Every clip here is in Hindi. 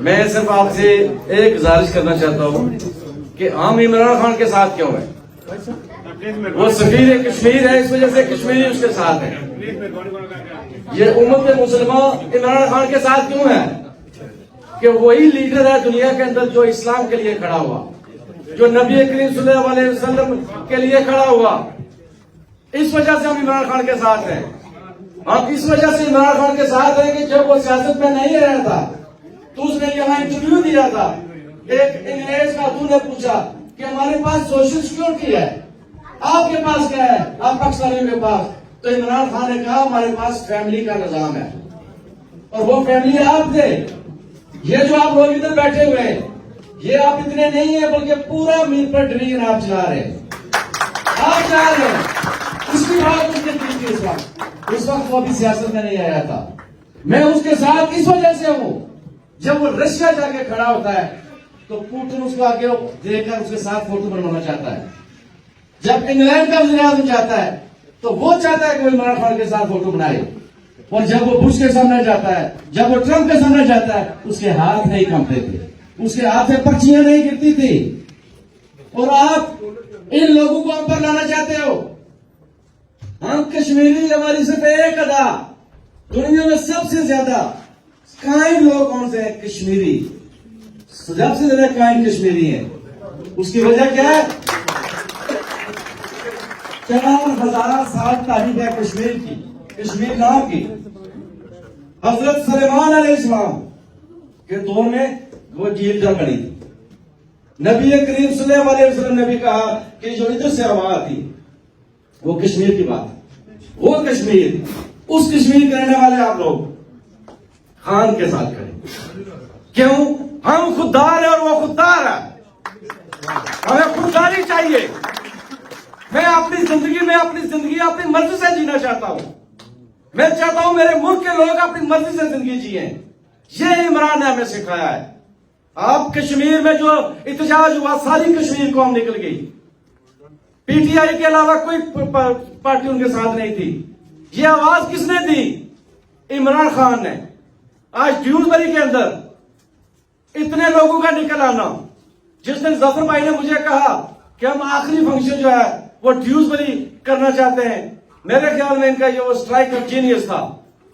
मैं सिर्फ आपसे एक गुजारिश करना चाहता हूँ कि हम इमरान खान के साथ क्यों हैं। वो सफीर कश्मीर है, इस वजह से कश्मीरी उसके साथ है। ये उम्मत मुसलमान इमरान खान के साथ क्यों है कि वही लीडर है दुनिया के अंदर जो इस्लाम के लिए खड़ा हुआ, जो नबी करीम सल्लल्लाहु अलैहि वसल्लम के लिए खड़ा हुआ। इस वजह से हम इमरान खान के साथ हैं। हम इस वजह से इमरान खान के साथ हैं कि जब वो सियासत में नहीं रहा था तो उसने यहाँ इंटरव्यू दिया था। एक इंग्लैंड का खातून ने पूछा कि हमारे पास सोशल सिक्योरिटी है, आपके पास क्या है, आप पाकिस्तानियों के पास? तो इमरान खान ने कहा हमारे पास फैमिली का निजाम है, और वो फैमिली आप थे। ये जो आप लोग इधर बैठे हुए हैं, ये आप इतने नहीं है बल्कि पूरा मीरपुर डिवीजन आप चला रहे हैं, आप चला रहे हैं। इसकी बात उसने की थी इस वक्त वो अभी सियासत में नहीं आया था। मैं उसके साथ इस वजह से हूं, जब वो रशिया जाके खड़ा होता है तो पुतिन उसको आगे देखकर उसके साथ फोटो बनवाना चाहता है। जब इंग्लैंड का वज़ीर-ए-आज़म चाहता है तो वो चाहता है कि वो इमरान खान के साथ फोटो बनाए, और जब वो बुश के सामने जाता है, जब वो ट्रंप के सामने जाता है, उसके हाथ नहीं कंपते थे, उसके हाथ में पर्चियां नहीं गिरती थी। और आप इन लोगों को हम पर लाना चाहते हो। हम कश्मीरी, हमारी सिर्फ एक अदा, दुनिया में सबसे ज्यादा काइंड लोग कौन से हैं? कश्मीरी। सबसे ज्यादा काइंड कश्मीरी हैं। उसकी वजह क्या है? 4000 साल तारीख है कश्मीर की, कश्मीर नाम की। हजरत सलेमान अलैहिस्सलाम के दौर में वो झील जम पड़ी थी। नबी करीम सल्लल्लाहु अलैहि वसल्लम ने भी कहा कि जो इधर से आवाज थी वो कश्मीर की बात है। वो कश्मीर, उस कश्मीर के रहने वाले आप लोग खान के साथ खड़े क्यों? हम खुददार है और वो खुददार है। हमें खुददारी चाहिए। मैं अपनी जिंदगी अपनी मर्जी से जीना चाहता हूं। मैं चाहता हूं मेरे मुल्क के लोग अपनी मर्जी से जिंदगी जिए। ये इमरान ने हमें सिखाया है। आप कश्मीर में जो इत्तेजाज हुआ, सारी कश्मीर कौम निकल गई। पीटीआई के अलावा कोई पार्टी उनके साथ नहीं थी। ये आवाज किसने दी? इमरान खान ने। आज ड्यूसबरी के अंदर इतने लोगों का निकल आना, जिस दिन जफर भाई ने मुझे कहा कि हम आखिरी फंक्शन जो है वो ड्यूसबरी करना चाहते हैं, मेरे ख्याल में इनका ये वो स्ट्राइक ऑफ जीनियस था।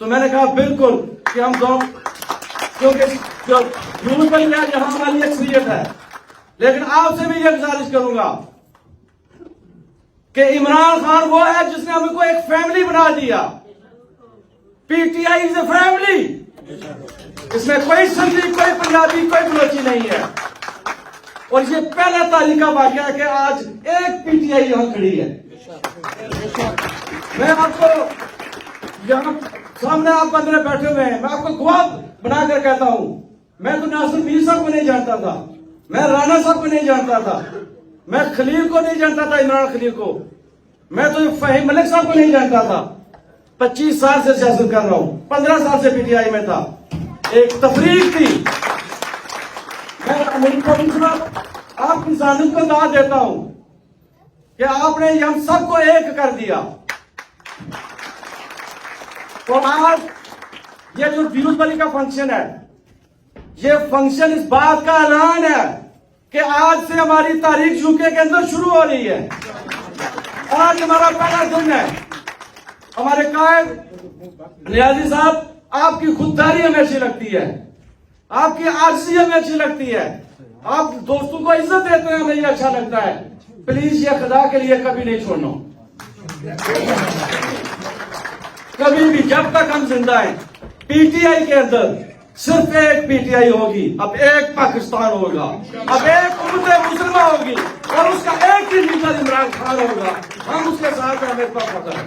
तो मैंने कहा बिल्कुल कि हम दो, क्योंकि ड्यूसबरी में यहां हमारी अक्सरियत है। लेकिन आपसे भी ये गुजारिश करूंगा कि इमरान खान वो है जिसने हमको एक फैमिली बना दिया। PTI is a family. इसमें कोई सिंधी, कोई पंजाबी, कोई बलोची नहीं है। और ये पहला तारीख का वाकया है कि आज एक पीटीआई यहां खड़ी है। मैं आपको यहां सामने आप बंदे बैठे हुए हैं, मैं आपको गवाह बनाकर कहता हूं, मैं तो नासिर मीर साहब को नहीं जानता था, मैं राणा साहब को नहीं जानता था, मैं खलील को नहीं जानता था, इमरान खलील को, मैं तो फहीम मलिक साहब को नहीं जानता था। 25 साल से सियासत कर रहा हूं, 15 साल से पीटीआई में था। एक तफरीक थी। मैं आप इंसानियत को दाद देता हूं कि आपने हम सबको एक कर दिया। तो आज ये जो ड्यूसबरी का फंक्शन है, ये फंक्शन इस बात का ऐलान है कि आज से हमारी तारीख यूके के अंदर शुरू हो रही है। आज हमारा पहला दिन है। हमारे कायद नियाजी साहब, आपकी खुददारी हमें अच्छी लगती है, आपकी आजिज़ी हमें अच्छी लगती है, आप दोस्तों को इज्जत देते हैं, हमें ये अच्छा लगता है। प्लीज ये खुदा के लिए कभी नहीं छोड़ना, कभी भी, जब तक हम जिंदा हैं। पीटीआई के अंदर सिर्फ एक पीटीआई होगी, अब एक पाकिस्तान होगा, अब एक उम्मत मुसलमान होगी, और उसका एक ही लीडर इमरान खान होगा। हम उसके साथ हमें पता है।